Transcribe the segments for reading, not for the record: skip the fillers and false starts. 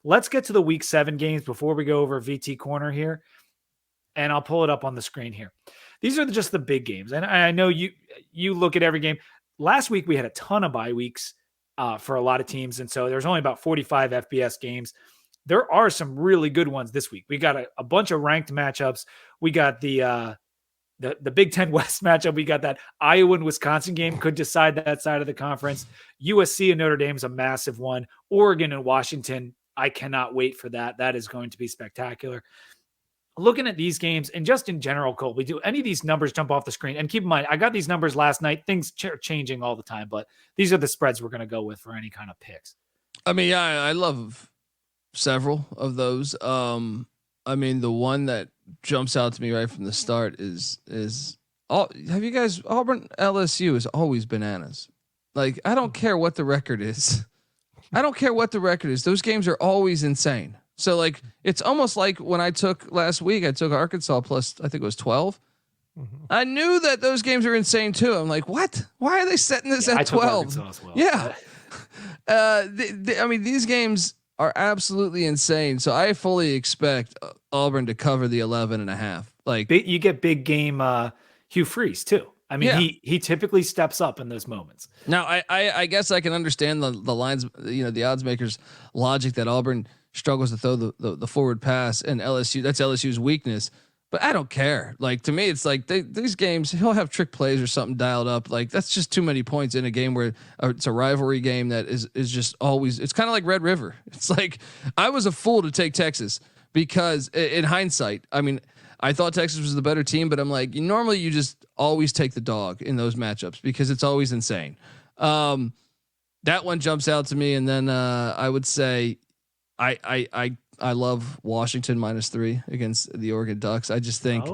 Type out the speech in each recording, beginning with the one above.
let's get to the week 7 games before we go over VT corner here. And I'll pull it up on the screen here. These are just the big games. And I know you look at every game. Last week, we had a ton of bye weeks for a lot of teams. And so there's only about 45 FBS games. There are some really good ones this week. We got a bunch of ranked matchups. We got the Big Ten West matchup. We got that Iowa and Wisconsin game could decide that side of the conference. USC and Notre Dame is a massive one. Oregon and Washington, I cannot wait for that. That is going to be spectacular. Looking at these games and just in general, Colby, do any of these numbers jump off the screen? And keep in mind, I got these numbers last night. Things are changing all the time, but these are the spreads we're going to go with for any kind of picks. I mean, yeah, I love several of those. I mean, the one that jumps out to me right from the start is have you guys, Auburn LSU is always bananas. Like, I don't care what the record is. I don't care what the record is. Those games are always insane. So like, it's almost like when I took last week, I took Arkansas plus, I think it was 12. Mm-hmm. I knew that those games are insane too. I'm like, what? Why are they setting this at 12? Well. Yeah. I mean, these games are absolutely insane. So I fully expect Auburn to cover the 11.5. Like, you get big game Hugh Freeze too. I mean, yeah. he typically steps up in those moments. Now, I guess I can understand the lines, the odds makers' logic that Auburn struggles to throw the forward pass, and LSU, that's LSU's weakness. But I don't care. Like, to me, it's like these games, he'll have trick plays or something dialed up. Like, that's just too many points in a game where it's a rivalry game that is just always. It's kind of like Red River. It's like, I was a fool to take Texas because in hindsight, I mean, I thought Texas was the better team, but I'm like, normally you just always take the dog in those matchups because it's always insane. That one jumps out to me, and then I would say I love Washington -3 against the Oregon Ducks. I just think,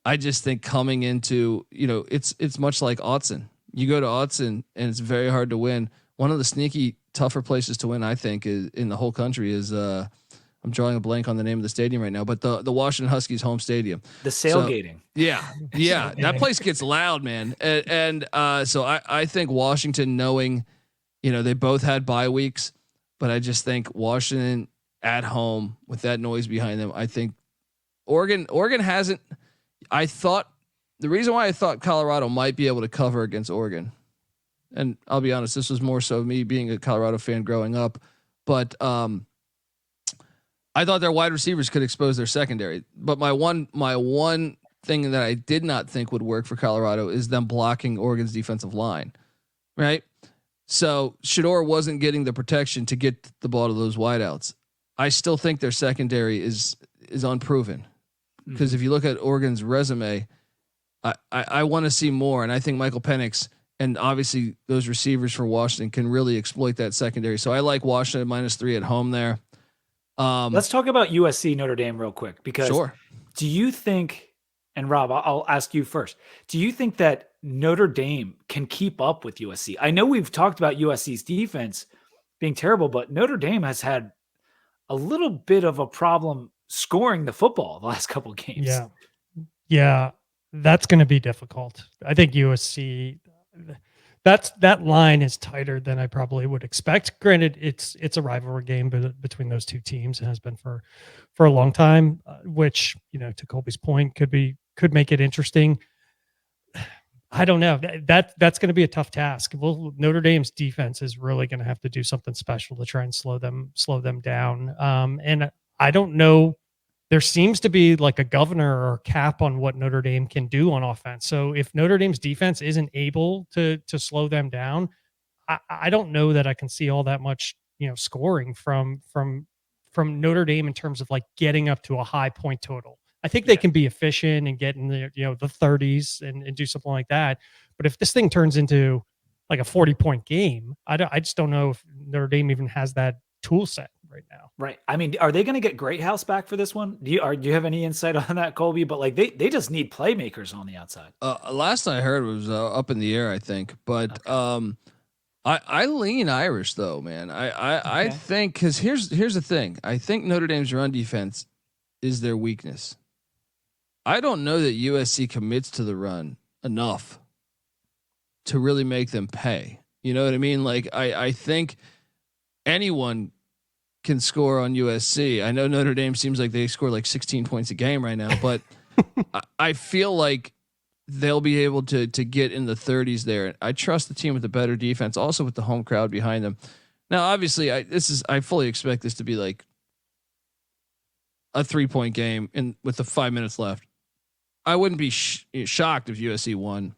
I just think coming into, it's much like Autzen. You go to Autzen and it's very hard to win. One of the sneaky tougher places to win, I think, is in the whole country is I'm drawing a blank on the name of the stadium right now, but the Washington Huskies home stadium. The sailgating. So, yeah. That place gets loud, man. And so I think Washington, knowing, they both had bye weeks, but I just think Washington at home with that noise behind them. I think Oregon hasn't. I thought the reason why I thought Colorado might be able to cover against Oregon, and I'll be honest, this was more so me being a Colorado fan growing up, but I thought their wide receivers could expose their secondary. But my one thing that I did not think would work for Colorado is them blocking Oregon's defensive line, right? So Shedeur wasn't getting the protection to get the ball to those wideouts. I still think their secondary is unproven, because if you look at Oregon's resume, I want to see more. And I think Michael Penix and obviously those receivers for Washington can really exploit that secondary. So I like Washington -3 at home there. Let's talk about USC Notre Dame real quick, because do you think, and Rob, I'll ask you first, do you think that Notre Dame can keep up with USC? I know we've talked about USC's defense being terrible, but Notre Dame has had a little bit of a problem scoring the football the last couple of games. Yeah, that's going to be difficult. I think USC, that line is tighter than I probably would expect. Granted, it's a rivalry game between those two teams. It has been for a long time, which, to Colby's point, could make it interesting. I don't know. That's going to be a tough task. Well, Notre Dame's defense is really going to have to do something special to try and slow them down. And I don't know. There seems to be like a governor or cap on what Notre Dame can do on offense. So if Notre Dame's defense isn't able to slow them down, I don't know that I can see all that much, scoring from Notre Dame in terms of like getting up to a high point total. I think they can be efficient and get in the 30s and do something like that. But if this thing turns into like a 40-point game, I just don't know if Notre Dame even has that tool set right now. Right. I mean, are they going to get Greathouse back for this one? Do you have any insight on that, Colby? But like they just need playmakers on the outside. Last I heard was up in the air, I think. But I lean Irish though, man. I think, because here's the thing. I think Notre Dame's run defense is their weakness. I don't know that USC commits to the run enough to really make them pay. You know what I mean? Like I think anyone can score on USC. I know Notre Dame seems like they score like 16 points a game right now, but I feel like they'll be able to get in the 30s there. I trust the team with the better defense, also with the home crowd behind them. Now, obviously, I fully expect this to be like a 3-point game with the 5 minutes left. I wouldn't be shocked if USC won,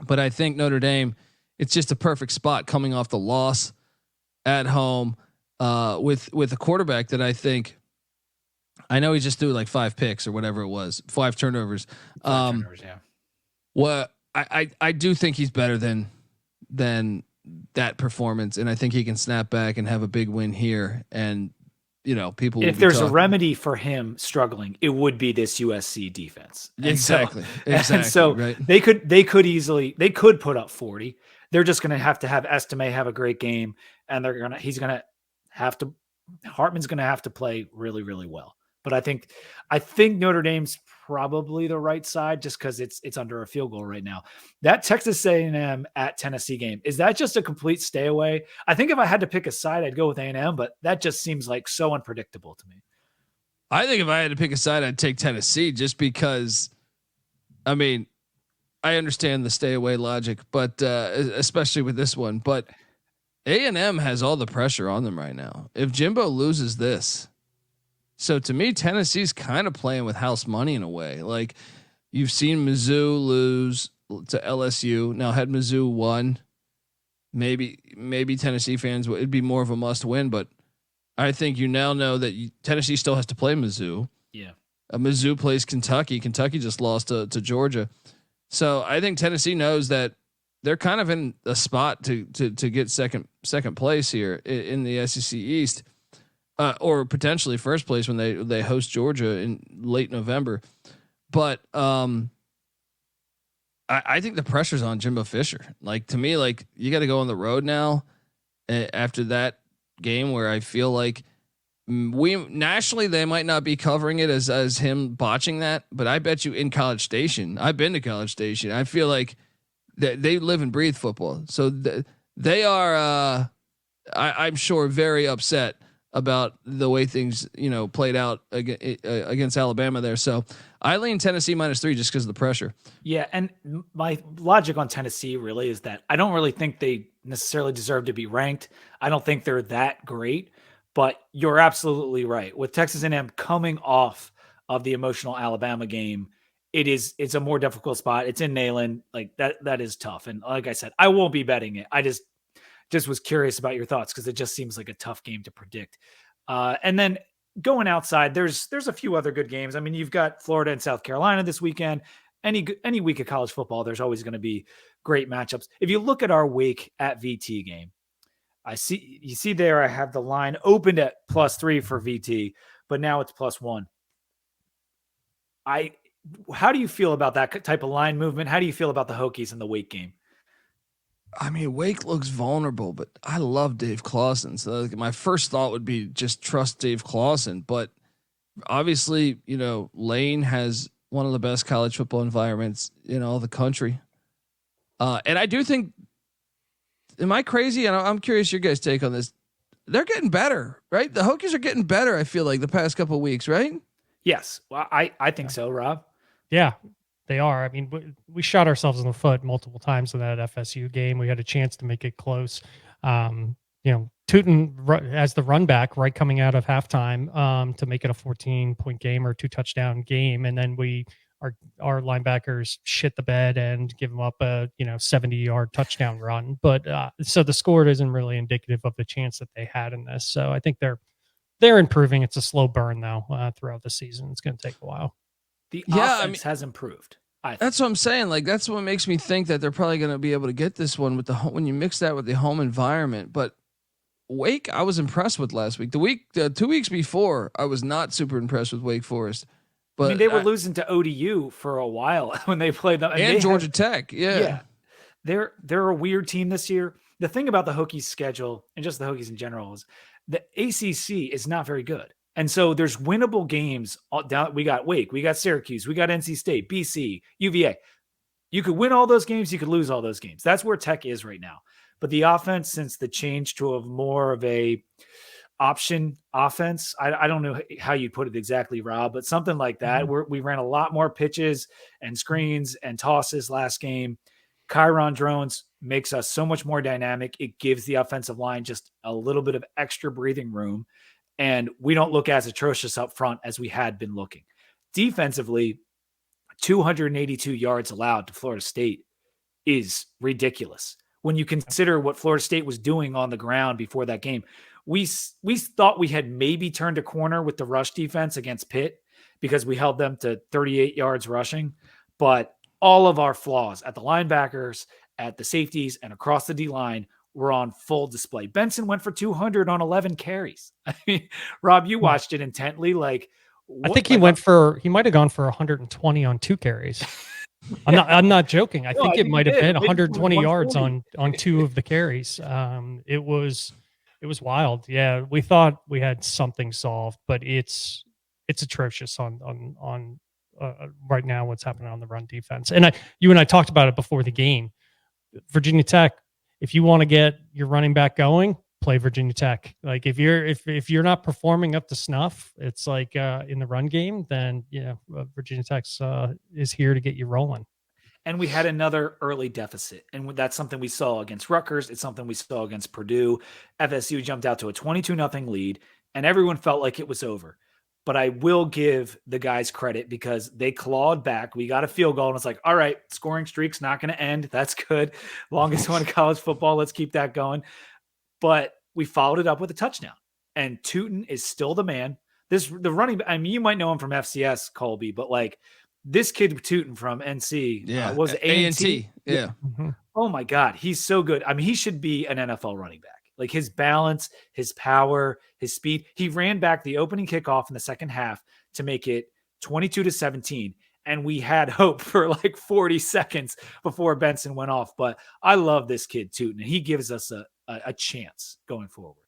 but I think Notre Dame, it's just a perfect spot coming off the loss at home. With a quarterback that I know he just threw like 5 picks or whatever it was, 5 turnovers. Yeah. What I do think he's better than that performance, and I think he can snap back and have a big win here. And people. If there's a remedy for him struggling, it would be this USC defense. Exactly. And so right. they could easily put up 40. They're just going to have Estime have a great game, and Hartman's going to have to play really, really well. But I think Notre Dame's probably the right side just because it's under a field goal right now. That Texas A&M at Tennessee game, is that just a complete stay away? I think if I had to pick a side, I'd go with A&M, but that just seems like so unpredictable to me. I think if I had to pick a side, I'd take Tennessee just because, I mean, I understand the stay away logic, but especially with this one, but A&M has all the pressure on them right now. If Jimbo loses this, so to me, Tennessee's kind of playing with house money in a way. Like you've seen Mizzou lose to LSU. Now had Mizzou won, maybe Tennessee fans it'd be more of a must win. But I think you now know that Tennessee still has to play Mizzou. Yeah, Mizzou plays Kentucky. Kentucky just lost to Georgia, so I think Tennessee knows that they're kind of in a spot to get second place here in the SEC East. Or potentially first place when they host Georgia in late November. But I think the pressure's on Jimbo Fisher. Like to me, like you got to go on the road now after that game where I feel like nationally they might not be covering it as him botching that, but I bet you in College Station, I've been to College Station, I feel like they live and breathe football. So they are, I'm sure, very upset about the way things played out against Alabama there. So I lean Tennessee -3 just because of the pressure. Yeah, and my logic on Tennessee really is that I don't really think they necessarily deserve to be ranked. I don't think they're that great, but you're absolutely right. With Texas A&M coming off of the emotional Alabama game, it's a more difficult spot. It's in Neyland. Like that is tough. And like I said, I won't be betting it. I just was curious about your thoughts because it just seems like a tough game to predict. And then going outside, there's a few other good games. I mean, you've got Florida and South Carolina this weekend. Any week of college football, there's always going to be great matchups. If you look at our Wake at VT game, you see there I have the line opened at +3 for VT, but now it's +1. How do you feel about that type of line movement? How do you feel about the Hokies in the Wake game? I mean, Wake looks vulnerable, but I love Dave Clawson. So my first thought would be just trust Dave Clawson. But obviously, Lane has one of the best college football environments in all the country. And I do think, am I crazy? And I'm curious your guys' take on this. They're getting better, right? The Hokies are getting better, I feel like, the past couple of weeks, right? Yes. Well, I think so, Rob. Yeah, they are. I mean, we shot ourselves in the foot multiple times in that FSU game. We had a chance to make it close. Tootin as the run back right coming out of halftime to make it a 14-point game or 2-touchdown game, and then our linebackers shit the bed and give them up a 70-yard touchdown run. But so the score isn't really indicative of the chance that they had in this. So I think they're improving. It's a slow burn though throughout the season. It's going to take a while. The offense has improved. That's what I'm saying. Like that's what makes me think that they're probably going to be able to get this one with when you mix that with the home environment. But Wake, I was impressed with last week. 2 weeks before, I was not super impressed with Wake Forest. But I mean, they were losing to ODU for a while when they played them, and Georgia Tech. Yeah, they're a weird team this year. The thing about the Hokies schedule and just the Hokies in general is the ACC is not very good. And so there's winnable games down. We got Wake, we got Syracuse, we got NC State, BC, UVA. You could win all those games. You could lose all those games. That's where Tech is right now. But the offense, since the change to more of a option offense. I don't know how you put it exactly, Rob, but something like that. We ran a lot more pitches and screens and tosses last game. Chiron drones makes us so much more dynamic. It gives the offensive line just a little bit of extra breathing room, and we don't look as atrocious up front as we had been looking. Defensively, 282 yards allowed to Florida State is ridiculous. When you consider what Florida State was doing on the ground before that game, we thought we had maybe turned a corner with the rush defense against Pitt because we held them to 38 yards rushing. But all of our flaws at the linebackers, at the safeties, and across the D-line were on full display. Benson went for 200 on 11 carries. I mean, Rob, you watched it intently. Like, I think he might have gone for 120 on 2 carries. I'm not joking. I think it might have been 120 yards on 2 of the carries. It was wild. Yeah, we thought we had something solved, but it's atrocious on right now what's happening on the run defense. And you and I talked about it before the game. Virginia Tech, if you want to get your running back going, play Virginia Tech. Like if you're not performing up to snuff, it's like in the run game, then Virginia Tech is here to get you rolling. And we had another early deficit, and that's something we saw against Rutgers. It's something we saw against Purdue. FSU jumped out to a 22-0 lead, and everyone felt like it was over. But I will give the guys credit because they clawed back. We got a field goal, and it's like, all right, scoring streak's not going to end. That's good. Longest one in college football. Let's keep that going. But we followed it up with a touchdown, and Tootin is still the man. The running, I mean, you might know him from FCS, Colby, but like this kid Tootin from NC, was A&T? Yeah. Mm-hmm. Oh my God, he's so good. I mean, he should be an NFL running back. Like his balance, his power, his speed. He ran back the opening kickoff in the second half to make it 22-17. And we had hope for like 40 seconds before Benson went off. But I love this kid Tootin, and he gives us a chance going forward.